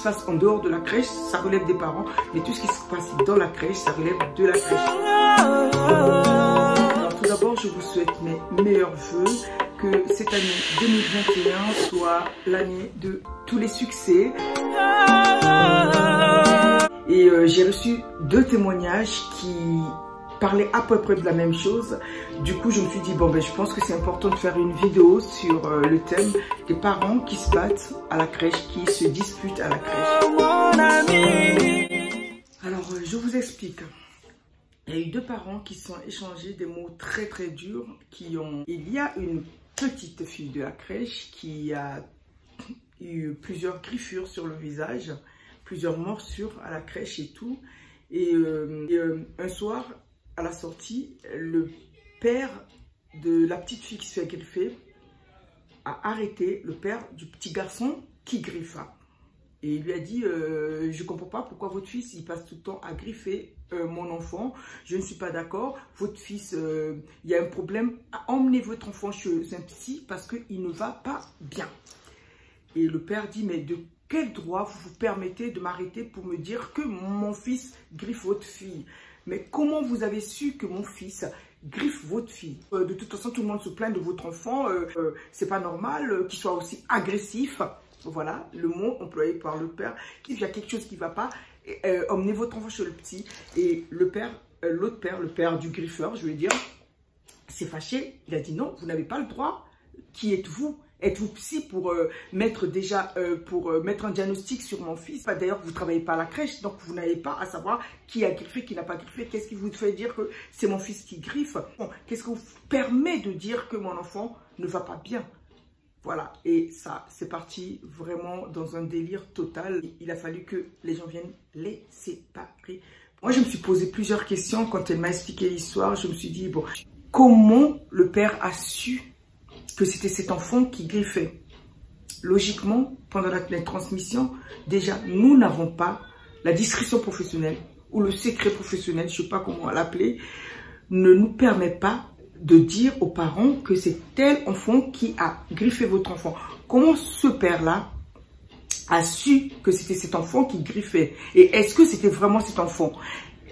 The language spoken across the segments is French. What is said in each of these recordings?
passe en dehors de la crèche, ça relève des parents. Mais tout ce qui se passe dans la crèche, ça relève de la crèche. Alors, tout d'abord, je vous souhaite mes meilleurs vœux. Que cette année 2021 soit l'année de tous les succès. Et j'ai reçu 2 témoignages qui parlaient à peu près de la même chose. Du coup, je me suis dit, bon, ben, je pense que c'est important de faire une vidéo sur le thème des parents qui se battent à la crèche, qui se disputent à la crèche. Alors, je vous explique. Il y a eu 2 parents qui se sont échangés des mots très très durs. Il y a une petite fille de la crèche qui a eu plusieurs griffures sur le visage, plusieurs morsures à la crèche et tout. Et un soir, à la sortie, le père de la petite fille qui se fait griffer a arrêté le père du petit garçon qui griffa. Et il lui a dit, je ne comprends pas pourquoi votre fils il passe tout le temps à griffer mon enfant. Je ne suis pas d'accord. Votre fils, il y a un problème. Emmenez votre enfant chez un psy parce qu'il ne va pas bien. Et le père dit, mais de quel droit vous vous permettez de m'arrêter pour me dire que mon fils griffe votre fille? Mais comment vous avez su que mon fils griffe votre fille? De toute façon, tout le monde se plaint de votre enfant. C'est pas normal qu'il soit aussi agressif. Voilà le mot employé par le père. Il y a quelque chose qui ne va pas, emmenez votre enfant chez le psy. Et le père, l'autre père, le père du griffeur, je vais dire, s'est fâché. Il a dit non, vous n'avez pas le droit. Qui êtes-vous? Êtes-vous psy pour mettre un diagnostic sur mon fils? D'ailleurs, vous ne travaillez pas à la crèche, donc vous n'avez pas à savoir qui a griffé, qui n'a pas griffé. Qu'est-ce qui vous fait dire que c'est mon fils qui griffe? Bon, qu'est-ce qui vous permet de dire que mon enfant ne va pas bien? Voilà, et ça, c'est parti vraiment dans un délire total. Il a fallu que les gens viennent les séparer. Moi, je me suis posé plusieurs questions quand elle m'a expliqué l'histoire. Je me suis dit, bon, comment le père a su que c'était cet enfant qui griffait? Logiquement, pendant la transmission, déjà, nous n'avons pas la discrétion professionnelle ou le secret professionnel, je ne sais pas comment l'appeler, ne nous permet pas de dire aux parents que c'est tel enfant qui a griffé votre enfant. Comment ce père-là a su que c'était cet enfant qui griffait? Et est-ce que c'était vraiment cet enfant?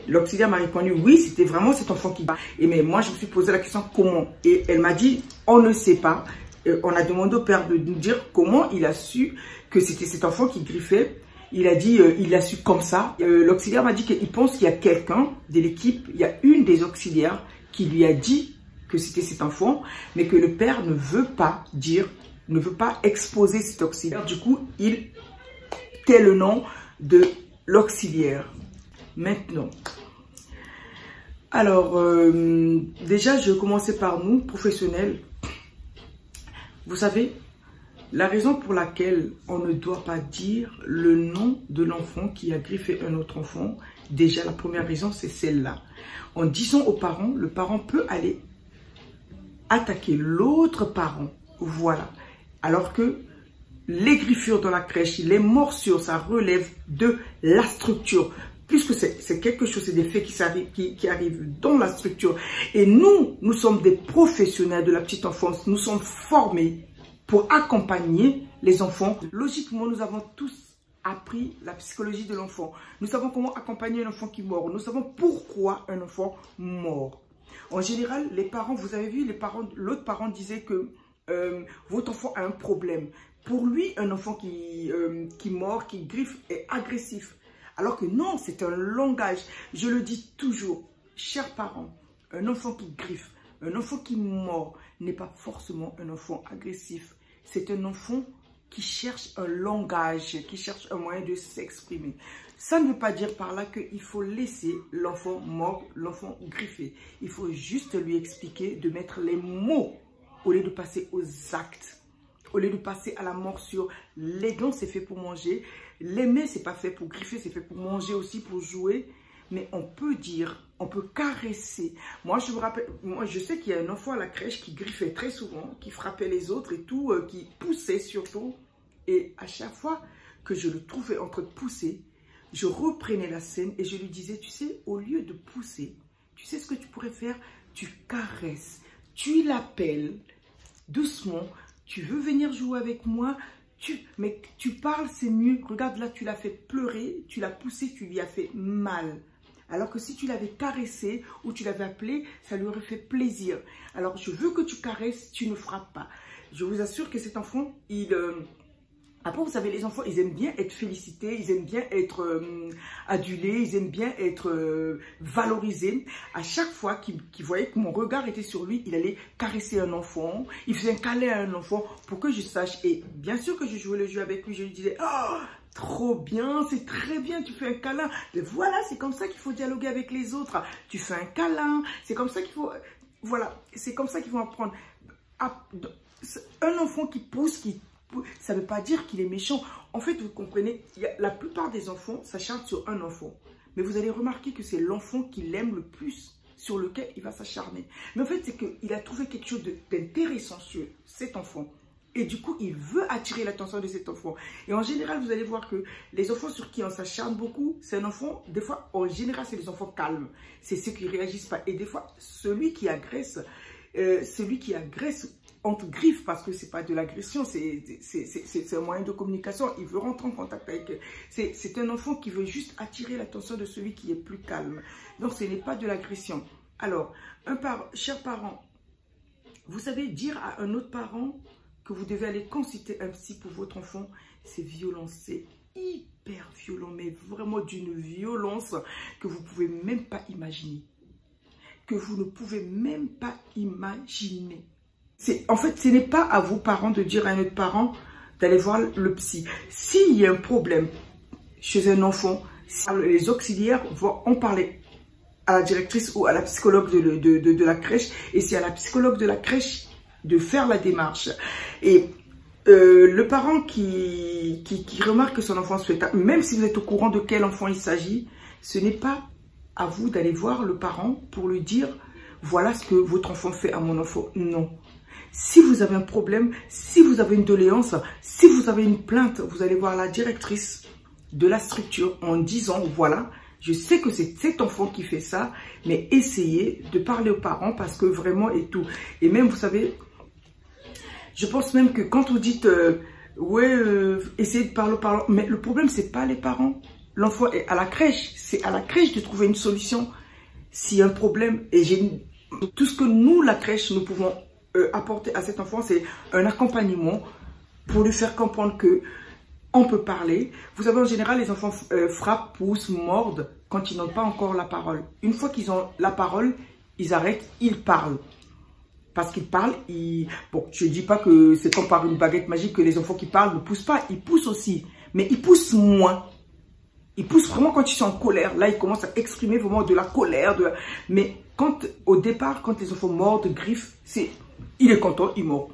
L'auxiliaire m'a répondu, oui, c'était vraiment cet enfant qui... Et mais moi, je me suis posé la question, comment? Et elle m'a dit, on ne sait pas. Et on a demandé au père de nous dire comment il a su que c'était cet enfant qui griffait. Il a dit, il a su comme ça. L'auxiliaire m'a dit qu'il pense qu'il y a quelqu'un de l'équipe, il y a une des auxiliaires qui lui a dit que c'était cet enfant, mais que le père ne veut pas dire, ne veut pas exposer cet auxiliaire. Du coup, il tait le nom de l'auxiliaire. Maintenant, alors, déjà, je vais commencer par nous, professionnels. Vous savez, la raison pour laquelle on ne doit pas dire le nom de l'enfant qui a griffé un autre enfant, déjà, la première raison, c'est celle-là. En disant aux parents, le parent peut aller attaquer l'autre parent, voilà. Alors que les griffures dans la crèche, les morsures, ça relève de la structure. Puisque c'est quelque chose, c'est des faits qui arrivent dans la structure. Et nous sommes des professionnels de la petite enfance. Nous sommes formés pour accompagner les enfants. Logiquement, nous avons tous appris la psychologie de l'enfant. Nous savons comment accompagner un enfant qui mord. Nous savons pourquoi un enfant mord. En général, les parents, vous avez vu, l'autre parent disait que votre enfant a un problème. Pour lui, un enfant qui mord, qui griffe est agressif. Alors que non, c'est un langage. Je le dis toujours, chers parents, un enfant qui griffe, un enfant qui mord n'est pas forcément un enfant agressif. C'est un enfant qui cherche un langage, qui cherche un moyen de s'exprimer. Ça ne veut pas dire par là qu'il faut laisser l'enfant mordre, l'enfant griffer. Il faut juste lui expliquer de mettre les mots au lieu de passer aux actes. Au lieu de passer à la morsure. Les dents, c'est fait pour manger. Les mains, c'est pas fait pour griffer, c'est fait pour manger aussi, pour jouer. Mais on peut dire, on peut caresser. Moi, je me rappelle, je sais qu'il y a un enfant à la crèche qui griffait très souvent, qui frappait les autres et tout, qui poussait surtout. Et à chaque fois que je le trouvais en train de pousser, je reprenais la scène et je lui disais, tu sais, au lieu de pousser, tu sais ce que tu pourrais faire? Tu caresses, tu l'appelles doucement, tu veux venir jouer avec moi, Mais tu parles, c'est mieux. Regarde là, tu l'as fait pleurer, tu l'as poussé, tu lui as fait mal. Alors que si tu l'avais caressé ou tu l'avais appelé, ça lui aurait fait plaisir. Alors, je veux que tu caresses, tu ne frappes pas. Je vous assure que cet enfant, Après, vous savez, les enfants, ils aiment bien être félicités, ils aiment bien être adulés, ils aiment bien être valorisés. À chaque fois qu'il voyait que mon regard était sur lui, il allait caresser un enfant, il faisait un câlin à un enfant pour que je sache. Et bien sûr que je jouais le jeu avec lui, je lui disais « Oh, trop bien, c'est très bien, tu fais un câlin. » Mais voilà, c'est comme ça qu'il faut dialoguer avec les autres. Tu fais un câlin, c'est comme ça qu'il faut... Voilà, c'est comme ça qu'il faut apprendre. Un enfant qui pousse, ça ne veut pas dire qu'il est méchant. En fait, vous comprenez, la plupart des enfants s'acharnent sur un enfant. Mais vous allez remarquer que c'est l'enfant qui l'aime le plus, sur lequel il va s'acharner. Mais en fait, c'est qu'il a trouvé quelque chose d'intéressant sur cet enfant. Et du coup, il veut attirer l'attention de cet enfant. Et en général, vous allez voir que les enfants sur qui on s'acharne beaucoup, c'est un enfant, des fois, en général, c'est des enfants calmes. C'est ceux qui ne réagissent pas. Et des fois, celui qui agresse entre griffes, parce que c'est pas de l'agression, c'est un moyen de communication. Il veut rentrer en contact avec elle. C'est un enfant qui veut juste attirer l'attention de celui qui est plus calme. Donc, ce n'est pas de l'agression. Alors, cher parent, vous savez, dire à un autre parent que vous devez aller consulter un psy pour votre enfant, c'est violent, c'est hyper violent, mais vraiment d'une violence que vous ne pouvez même pas imaginer. Que vous ne pouvez même pas imaginer. En fait, ce n'est pas à vos parents de dire à un autre parent d'aller voir le psy. S'il y a un problème chez un enfant, les auxiliaires vont en parler à la directrice ou à la psychologue de la crèche. Et c'est à la psychologue de la crèche de faire la démarche. Et le parent qui remarque que son enfant se fait, même si vous êtes au courant de quel enfant il s'agit, ce n'est pas à vous d'aller voir le parent pour lui dire « Voilà ce que votre enfant fait à mon enfant ». Non. Si vous avez un problème, si vous avez une doléance, si vous avez une plainte, vous allez voir la directrice de la structure en disant « Voilà, je sais que c'est cet enfant qui fait ça, mais essayez de parler aux parents parce que vraiment et tout. » Et même, vous savez, je pense même que quand vous dites « Ouais, essayez de parler aux parents », mais le problème, c'est pas les parents. L'enfant est à la crèche. C'est à la crèche de trouver une solution s'il y a un problème. Et tout ce que nous, la crèche, nous pouvons apporter à cet enfant, c'est un accompagnement pour lui faire comprendre que on peut parler. Vous savez, en général, les enfants frappent, poussent, mordent quand ils n'ont pas encore la parole. Une fois qu'ils ont la parole, ils arrêtent, ils parlent. Parce qu'ils parlent, bon, je ne dis pas que c'est comme par une baguette magique que les enfants qui parlent ne poussent pas. Ils poussent aussi, mais ils poussent moins. Ils poussent vraiment quand ils sont en colère. Là, ils commencent à exprimer vraiment de la colère. Mais au départ, quand les enfants mordent, griffent, il est content, il mord.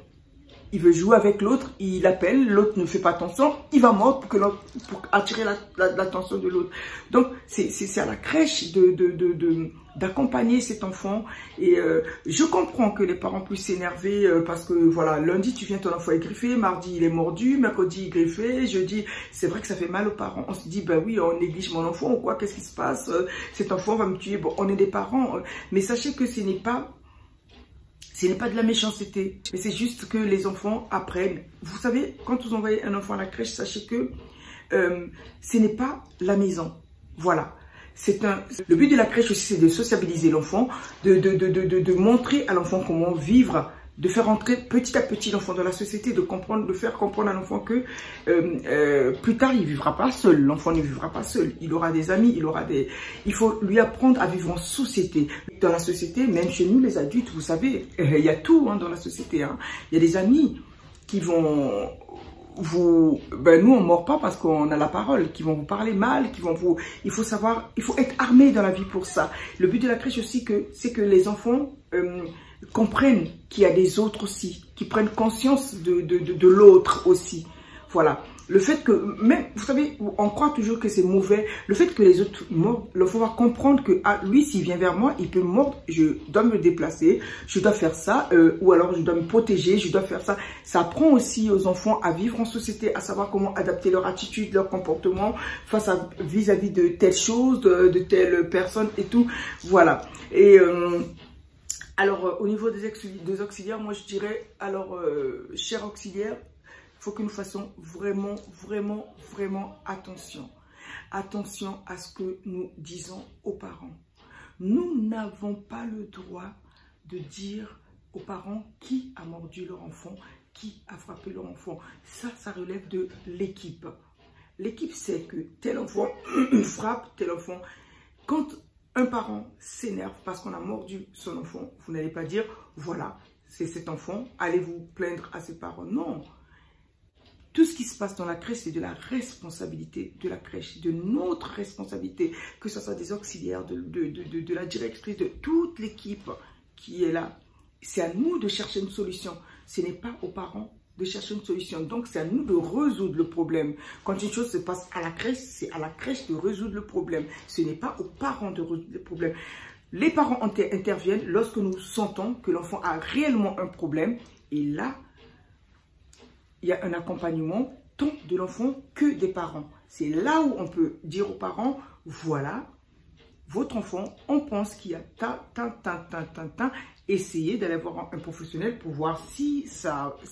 Il veut jouer avec l'autre, il appelle, l'autre ne fait pas attention, il va mordre pour attirer l'attention de l'autre. Donc, c'est à la crèche d'accompagner cet enfant. Et je comprends que les parents puissent s'énerver parce que, voilà, lundi, tu viens, ton enfant est griffé, mardi, il est mordu, mercredi, il est griffé, jeudi, c'est vrai que ça fait mal aux parents. On se dit, ben oui, on néglige mon enfant ou quoi, qu'est-ce qui se passe? Cet enfant va me tuer. Bon, on est des parents, mais sachez que ce n'est pas de la méchanceté, mais c'est juste que les enfants apprennent. Vous savez, quand vous envoyez un enfant à la crèche, sachez que ce n'est pas la maison. Voilà. Le but de la crèche aussi, c'est de sociabiliser l'enfant, de montrer à l'enfant comment vivre, de faire entrer petit à petit l'enfant dans la société, de faire comprendre à l'enfant que plus tard, il ne vivra pas seul. L'enfant ne vivra pas seul. Il aura des amis, il faut lui apprendre à vivre en société. Dans la société, même chez nous, les adultes, vous savez, il y a tout dans la société. Hein. Il y a des amis qui vont nous, on ne mord pas parce qu'on a la parole, qui vont vous parler mal, il faut être armé dans la vie pour ça. Le but de la crèche aussi, c'est que les enfants comprennent qu'il y a des autres aussi, qui prennent conscience de l'autre aussi. Voilà. Le fait que, même, vous savez, on croit toujours que c'est mauvais. Le fait que les autres mordent, il faut comprendre que, lui, s'il vient vers moi, il peut me mordre, je dois me déplacer, je dois faire ça, ou alors je dois me protéger, je dois faire ça. Ça apprend aussi aux enfants à vivre en société, à savoir comment adapter leur attitude, leur comportement face vis-à-vis de telle chose, de telle personne et tout. Voilà. Et, alors, au niveau des auxiliaires, moi je dirais, alors, chers auxiliaires, faut que nous fassions vraiment, vraiment, vraiment attention. Attention à ce que nous disons aux parents. Nous n'avons pas le droit de dire aux parents qui a mordu leur enfant, qui a frappé leur enfant. Ça relève de l'équipe. L'équipe sait que tel enfant frappe tel enfant. Quand un parent s'énerve parce qu'on a mordu son enfant, vous n'allez pas dire, voilà, c'est cet enfant, allez vous plaindre à ses parents. Non. Tout ce qui se passe dans la crèche, c'est de la responsabilité de la crèche, de notre responsabilité, que ce soit des auxiliaires, de la directrice, de toute l'équipe qui est là. C'est à nous de chercher une solution. Ce n'est pas aux parents de chercher une solution. Donc, c'est à nous de résoudre le problème. Quand une chose se passe à la crèche, c'est à la crèche de résoudre le problème. Ce n'est pas aux parents de résoudre le problème. Les parents interviennent lorsque nous sentons que l'enfant a réellement un problème. Et là, il y a un accompagnement tant de l'enfant que des parents. C'est là où on peut dire aux parents, voilà, votre enfant, on pense qu'il y a essayez d'aller voir un professionnel pour voir s'il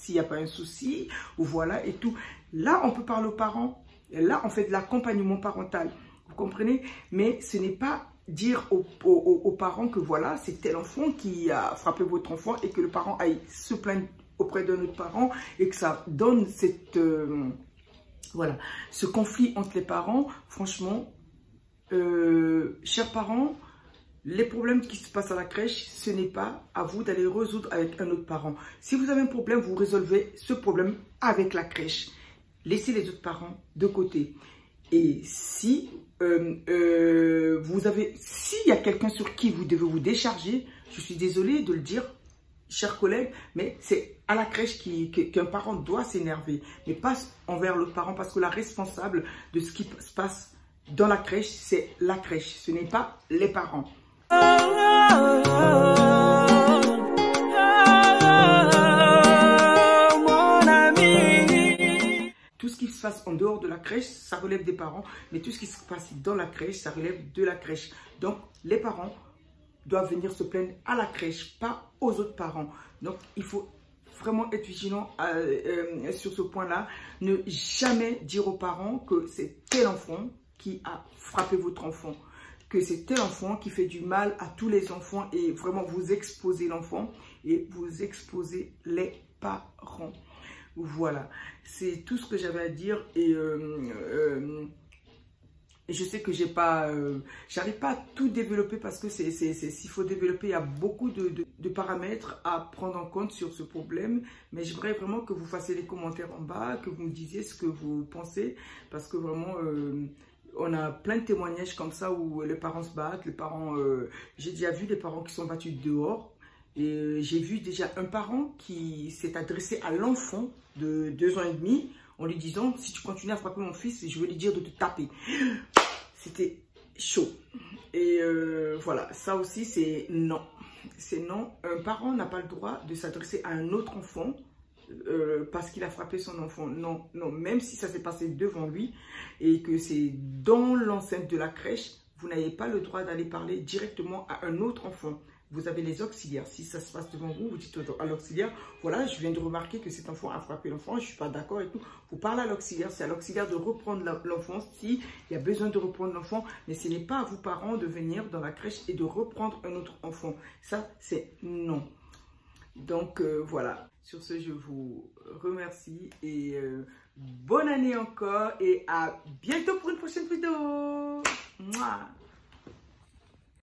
n'y a pas un souci, ou voilà et tout. Là, on peut parler aux parents. Et là, on fait de l'accompagnement parental. Vous comprenez? Mais ce n'est pas dire aux parents que voilà, c'est tel enfant qui a frappé votre enfant et que le parent aille se plaindre auprès d'un autre parent et que ça donne cette, voilà, ce conflit entre les parents. Franchement, chers parents, les problèmes qui se passent à la crèche, ce n'est pas à vous d'aller résoudre avec un autre parent. Si vous avez un problème, vous résolvez ce problème avec la crèche. Laissez les autres parents de côté. Et si s'il y a quelqu'un sur qui vous devez vous décharger, je suis désolée de le dire, chers collègues, mais c'est à la crèche qu'un parent doit s'énerver, mais pas envers l'autre parent, parce que la responsable de ce qui se passe dans la crèche, c'est la crèche, ce n'est pas les parents. Tout ce qui se passe en dehors de la crèche, ça relève des parents, mais tout ce qui se passe dans la crèche, ça relève de la crèche. Donc, les parents doivent venir se plaindre à la crèche, pas aux autres parents. Donc, il faut vraiment être vigilant sur ce point-là. Ne jamais dire aux parents que c'est tel enfant qui a frappé votre enfant, que c'est tel enfant qui fait du mal à tous les enfants, et vraiment vous exposez l'enfant et vous exposez les parents. Voilà, c'est tout ce que j'avais à dire. Et je sais que j'arrive pas à tout développer, parce que s'il faut développer, il y a beaucoup de paramètres à prendre en compte sur ce problème. Mais j'aimerais vraiment que vous fassiez les commentaires en bas, que vous me disiez ce que vous pensez, parce que vraiment, on a plein de témoignages comme ça où les parents se battent. Les parents, j'ai déjà vu des parents qui sont battus dehors. Et j'ai vu déjà un parent qui s'est adressé à l'enfant de 2 ans et demi en lui disant, si tu continues à frapper mon fils, je vais lui dire de te taper. C'était chaud. Et voilà, ça aussi c'est non. C'est non. Un parent n'a pas le droit de s'adresser à un autre enfant parce qu'il a frappé son enfant. Non, non. Même si ça s'est passé devant lui et que c'est dans l'enceinte de la crèche, vous n'avez pas le droit d'aller parler directement à un autre enfant. Vous avez les auxiliaires. Si ça se passe devant vous, vous dites à l'auxiliaire, voilà, je viens de remarquer que cet enfant a frappé l'enfant, je ne suis pas d'accord et tout. Vous parlez à l'auxiliaire, c'est à l'auxiliaire de reprendre l'enfant s'il y a besoin de reprendre l'enfant. Mais ce n'est pas à vous, parents, de venir dans la crèche et de reprendre un autre enfant. Ça, c'est non. Donc, voilà. Sur ce, je vous remercie et bonne année encore et à bientôt pour une prochaine vidéo.